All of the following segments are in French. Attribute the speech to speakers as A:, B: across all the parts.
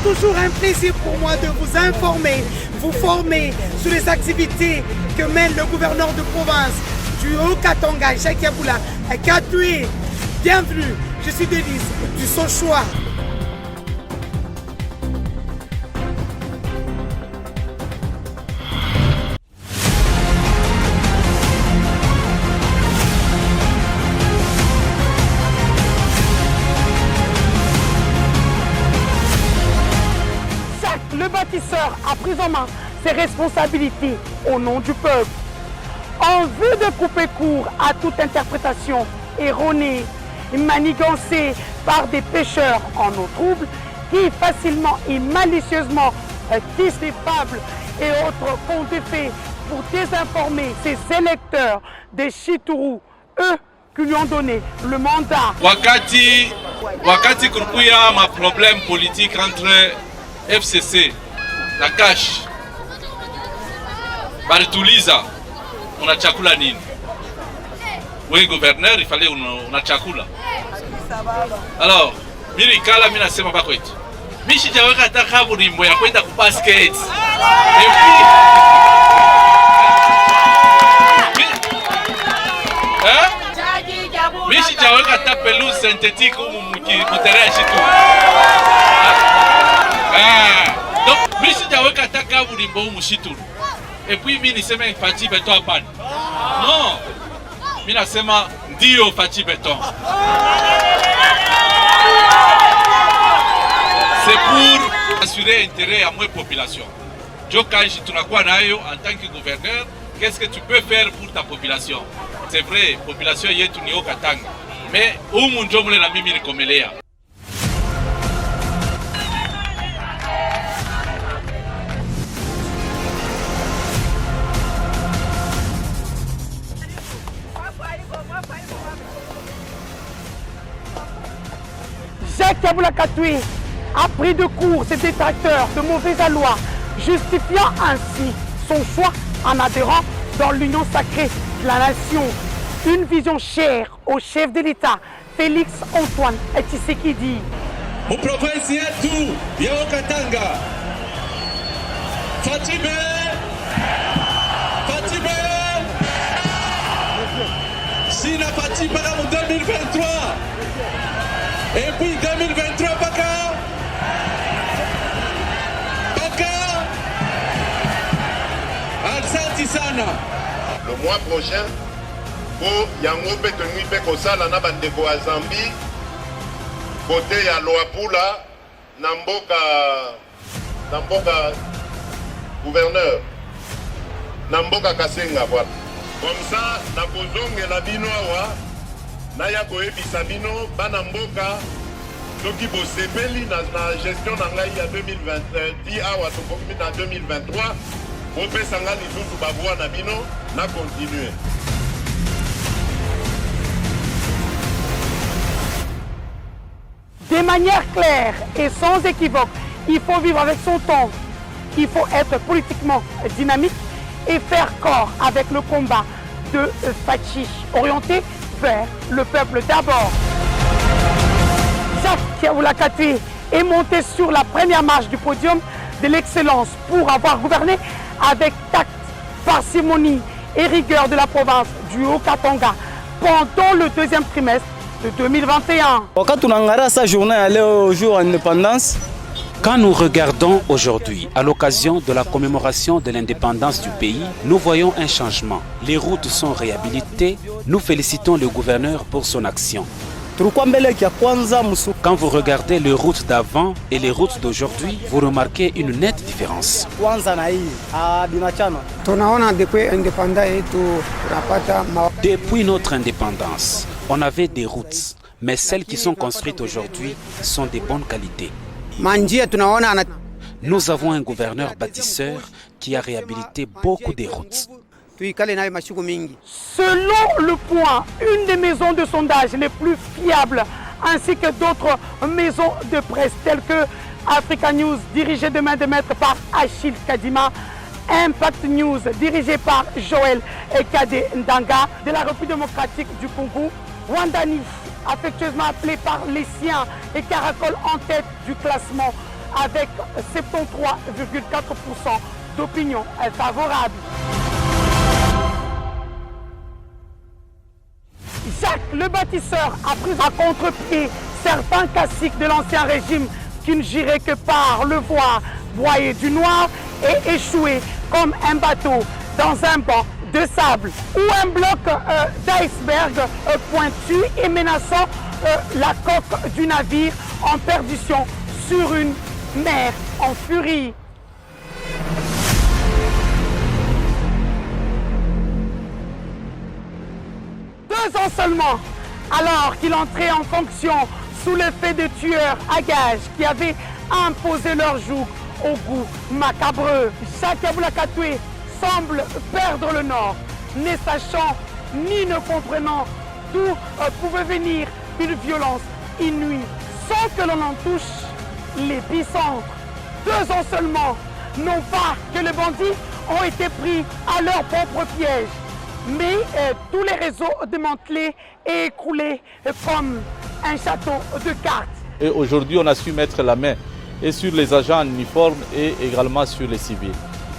A: toujours un plaisir pour moi de vous informer, vous former sur les activités que mène le gouverneur de province du Haut-Katanga, Jacques Yaboula, Katoué. Bienvenue, je suis Denise du Sochoa.
B: Le bâtisseur a pris en main ses responsabilités au nom du peuple. En vue de couper court à toute interprétation erronée, manigancée par des pêcheurs en eau trouble qui facilement et malicieusement tissent des fables et autres contes de fées pour désinformer ses électeurs des Chitourou, eux qui lui ont donné le mandat.
C: Wakati kulikuya ma problème politique entre FCC na cash balituliza una chakula nini? Wewe gouverneur il fallait una chakula. Alors mimi kala mimi nasema bako eti mimi sijaweka hata kaburimbo ya kwenda ku basket. Mimi sijaweka hata pelouse synthétique mu terrain chitu. Donc, je suis d'accord avec Kaburimbo et puis je suis Fati Beton. Non, je suis Dio Fati Beton. C'est pour assurer l'intérêt à ma population. En tant que gouverneur, qu'est-ce que tu peux faire pour ta population? C'est vrai, la population est au niveau Katanga. Mais où mon job est la mimi Komelea?
B: Jacques Yaboula Katoué a pris de court ses détracteurs de mauvais aloi, justifiant ainsi son choix en adhérant dans l'union sacrée de la nation. Une vision chère au chef de l'État, Félix Antoine Tshisekedi.
D: Mon province yetu ya Katanga. Fatime. Sina Fatime en 2023. Et puis 2023 Baka. Alsanti sana.
E: Le mois prochain, pour Yango Betonui Bekosala na bandeko à Zambie, côté ya Loapula, Namboka gouverneur, Namboka Kasenga, voilà. Comme ça, na kozonge la bino awa, na ya koebisa bino bana mboka soki bosepeli na gestion na ngai ya 2020 awa tokomi na 2023 bopesa nga lisusu bavoi na bino na continue.
B: De manière claire et sans équivoque, il faut vivre avec son temps, il faut être politiquement dynamique et faire corps avec le combat de Fachi, orienté vers le peuple d'abord. Jacques Yaboula Katoué est monté sur la première marche du podium de l'excellence pour avoir gouverné avec tact, parcimonie et rigueur de la province du Haut-Katanga pendant le deuxième trimestre de 2021.
F: Quand nous regardons aujourd'hui, à l'occasion de la commémoration de l'indépendance du pays, nous voyons un changement. Les routes sont réhabilitées. Nous félicitons le gouverneur pour son action. Quand vous regardez les routes d'avant et les routes d'aujourd'hui, vous remarquez une nette différence. Depuis notre indépendance, on avait des routes, mais celles qui sont construites aujourd'hui sont de bonne qualité. Nous avons un gouverneur bâtisseur qui a réhabilité beaucoup de routes.
B: Selon Le Point, une des maisons de sondage les plus fiables, ainsi que d'autres maisons de presse telles que Africa News, dirigée de main de maître par Achille Kadima, Impact News, dirigé par Joël Kade Ndanga, de la République démocratique du Congo, Wandani, affectueusement appelé par les siens, et Caracol en tête du classement avec 73,4% d'opinion favorable. Jacques le bâtisseur a pris à contre-pied certains classiques de l'ancien régime qui ne giraient que par le voie broyé du noir et échoué comme un bateau dans un banc de sable ou un bloc d'iceberg pointu et menaçant la coque du navire en perdition sur une mer en furie. Deux ans seulement, alors qu'il entrait en fonction sous l'effet de tueurs à gages qui avaient imposé leur joug au goût macabreux. Jacques Yeboula Katoué semble perdre le nord, ne sachant ni ne comprenant d'où pouvait venir une violence inouïe, sans que l'on en touche l'épicentre. 2 ans seulement, non pas que les bandits ont été pris à leur propre piège, mais tous les réseaux démantelés et écroulés comme un château de cartes.
G: Et aujourd'hui, on a su mettre la main et sur les agents en uniforme et également sur les civils.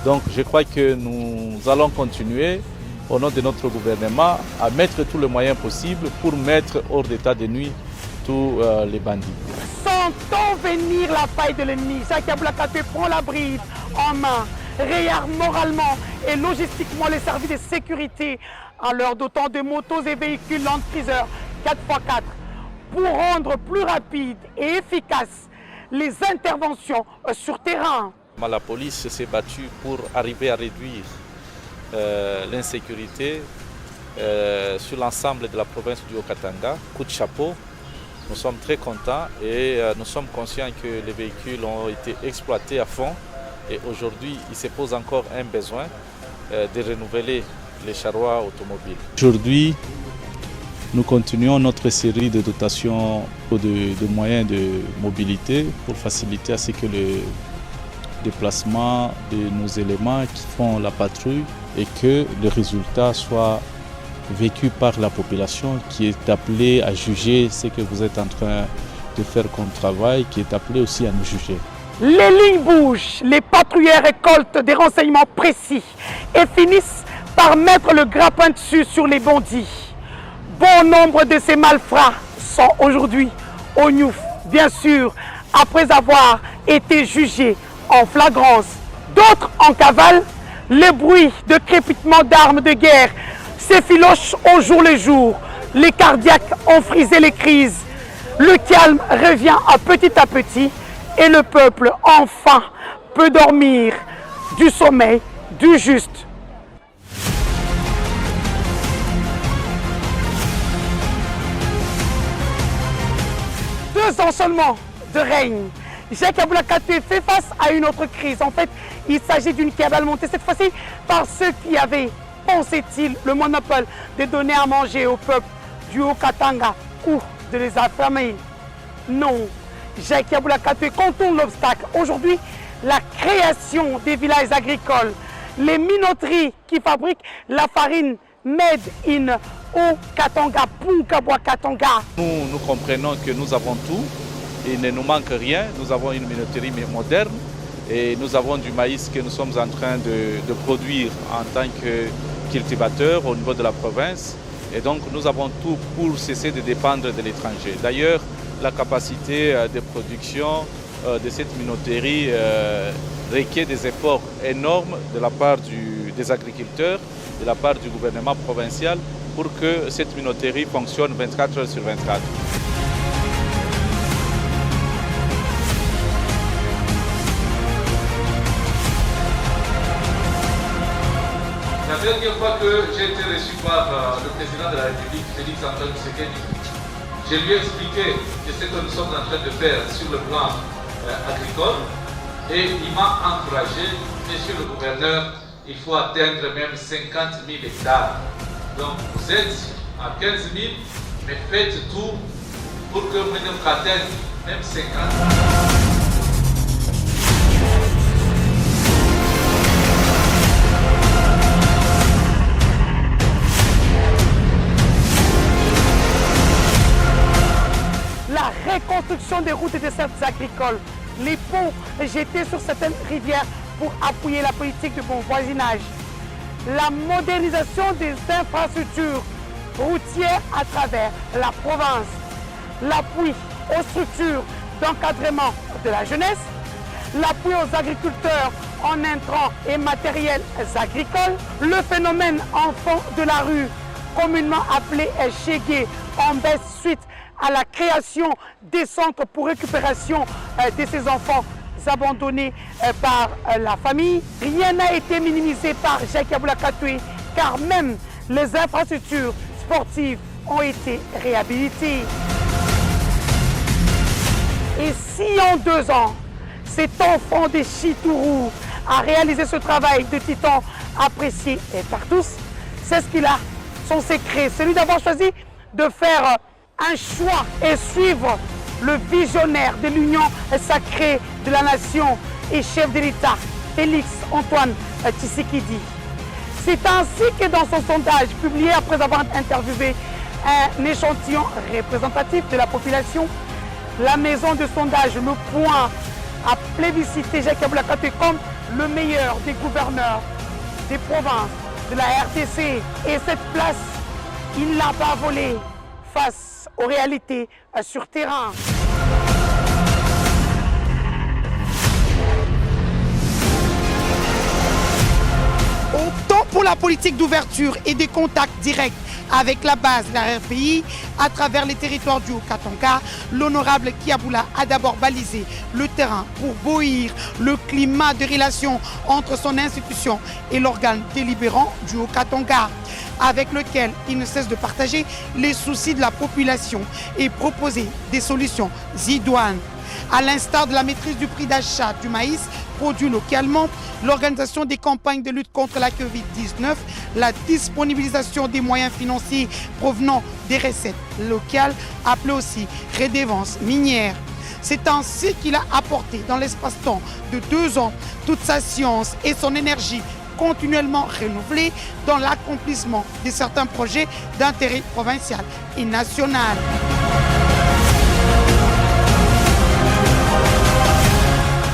G: Donc je crois que nous allons continuer au nom de notre gouvernement à mettre tous les moyens possibles pour mettre hors d'état de nuit tous les bandits.
B: Sentant venir la faille de l'ennemi, Jacques Yeboula Katoué prend la bride en main, réarme moralement et logistiquement les services de sécurité en leur dotant de motos et véhicules Land-Cruiser 4x4 pour rendre plus rapide et efficace les interventions sur terrain.
G: La police s'est battue pour arriver à réduire l'insécurité sur l'ensemble de la province du Haut-Katanga. Coup de chapeau, nous sommes très contents et nous sommes conscients que les véhicules ont été exploités à fond et aujourd'hui il se pose encore un besoin de renouveler les charrois automobiles. Aujourd'hui, nous continuons notre série de dotations de moyens de mobilité pour faciliter à ce que le déplacement de nos éléments qui font la patrouille et que le résultat soit vécu par la population qui est appelée à juger ce que vous êtes en train de faire comme travail, qui est appelée aussi à nous juger.
B: Les lignes bougent, les patrouilleurs récoltent des renseignements précis et finissent par mettre le grappin dessus sur les bandits. Bon nombre de ces malfrats sont aujourd'hui au Niouf, bien sûr, après avoir été jugés en flagrance. D'autres en cavale, les bruits de crépitement d'armes de guerre s'effilochent au jour le jour. Les cardiaques ont frisé les crises. Le calme revient à petit et le peuple enfin peut dormir du sommeil du juste. Deux ans seulement de règne. Jacques Yeboula Katoué fait face à une autre crise. En fait, il s'agit d'une cabale montée cette fois-ci par ceux qui avaient, pensait-il, le monopole de donner à manger au peuple du Haut-Katanga ou de les affamer. Non, Jacques Yeboula Katoué contourne l'obstacle. Aujourd'hui, la création des villages agricoles, les minoteries qui fabriquent la farine made in Haut-Katanga, Punkabwa Katanga.
G: Nous comprenons que nous avons tout, il ne nous manque rien. Nous avons une minoterie moderne et nous avons du maïs que nous sommes en train de produire en tant que cultivateurs au niveau de la province. Et donc nous avons tout pour cesser de dépendre de l'étranger. D'ailleurs, la capacité de production de cette minoterie requiert des efforts énormes de la part des agriculteurs, de la part du gouvernement provincial pour que cette minoterie fonctionne 24 heures sur 24.
C: La dernière fois que j'ai été reçu par le président de la République, Félix Antoine Tshisekedi, je lui ai expliqué ce que nous sommes en train de faire sur le plan agricole et il m'a encouragé, monsieur le gouverneur, il faut atteindre même 50 000 hectares. Donc vous êtes à 15 000, mais faites tout pour que vous atteignez même 50 000.
B: La reconstruction des routes et des services agricoles, les ponts jetés sur certaines rivières pour appuyer la politique de bon voisinage, la modernisation des infrastructures routières à travers la province, l'appui aux structures d'encadrement de la jeunesse, l'appui aux agriculteurs en intrants et matériels agricoles, le phénomène enfants de la rue, communément appelé chégué, en baisse suite à la création des centres pour récupération de ces enfants abandonnés par la famille. Rien n'a été minimisé par Jacques Yeboula Katoué, car même les infrastructures sportives ont été réhabilitées. Et si en 2 ans, cet enfant de Chitourou a réalisé ce travail de titan apprécié par tous, c'est ce qu'il a, son secret, celui d'avoir choisi de faire un choix et suivre le visionnaire de l'Union sacrée de la nation et chef de l'État, Félix Antoine Tshisekedi. C'est ainsi que dans son sondage publié après avoir interviewé un échantillon représentatif de la population, la maison de sondage Le Point a plébiscité Jacques Yeboula Katoué comme le meilleur des gouverneurs des provinces de la RDC. Et cette place, il ne l'a pas volée face aux réalités sur terrain.
A: Autant pour la politique d'ouverture et des contacts directs avec la base de la RPI à travers les territoires du Haut-Katanga, l'honorable Kiaboula a d'abord balisé le terrain pour bouillir le climat de relation entre son institution et l'organe délibérant du Haut-Katanga, avec lequel il ne cesse de partager les soucis de la population et proposer des solutions idoines. À l'instar de la maîtrise du prix d'achat du maïs produit localement, l'organisation des campagnes de lutte contre la Covid-19, la disponibilisation des moyens financiers provenant des recettes locales, appelées aussi redevance minière. C'est ainsi qu'il a apporté dans l'espace-temps de 2 ans toute sa science et son énergie continuellement renouvelée dans l'accomplissement de certains projets d'intérêt provincial et national.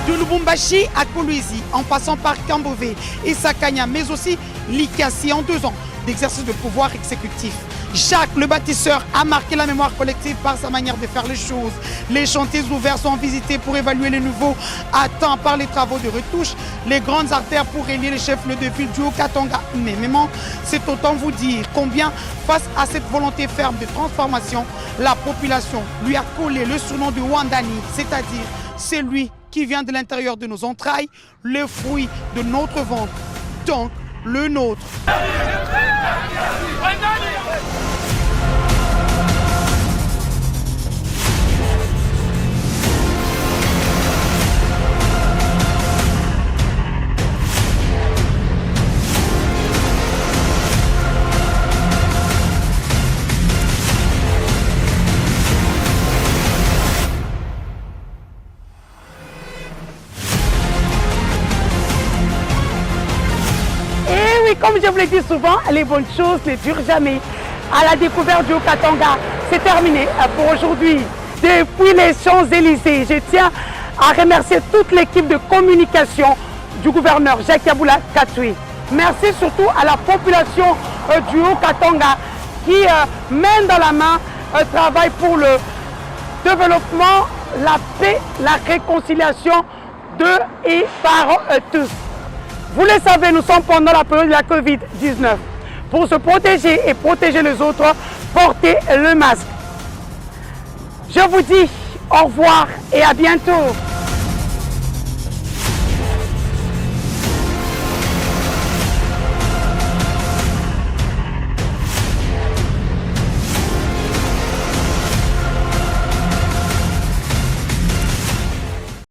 A: De Lubumbashi à Kolwezi, en passant par Kambové et Sakanya, mais aussi Likasi en 2 ans d'exercice de pouvoir exécutif. Jacques le bâtisseur a marqué la mémoire collective par sa manière de faire les choses. Les chantiers ouverts sont visités pour évaluer les nouveaux atteints par les travaux de retouche, les grandes artères pour relier les chefs-lieux de ville du Haut-Katanga. Mais même, c'est autant vous dire combien, face à cette volonté ferme de transformation, la population lui a collé le surnom de Wandani, c'est-à-dire celui qui vient de l'intérieur de nos entrailles, le fruit de notre ventre, donc le nôtre.
B: Comme je vous l'ai dit souvent, les bonnes choses ne durent jamais. À la découverte du Haut-Katanga, c'est terminé pour aujourd'hui. Depuis les Champs-Élysées, je tiens à remercier toute l'équipe de communication du gouverneur Jacques Yeboula Katoué. Merci surtout à la population du Haut-Katanga qui mène dans la main un travail pour le développement, la paix, la réconciliation de et par tous. Vous le savez, nous sommes pendant la période de la Covid-19. Pour se protéger et protéger les autres, portez le masque. Je vous dis au revoir et à bientôt.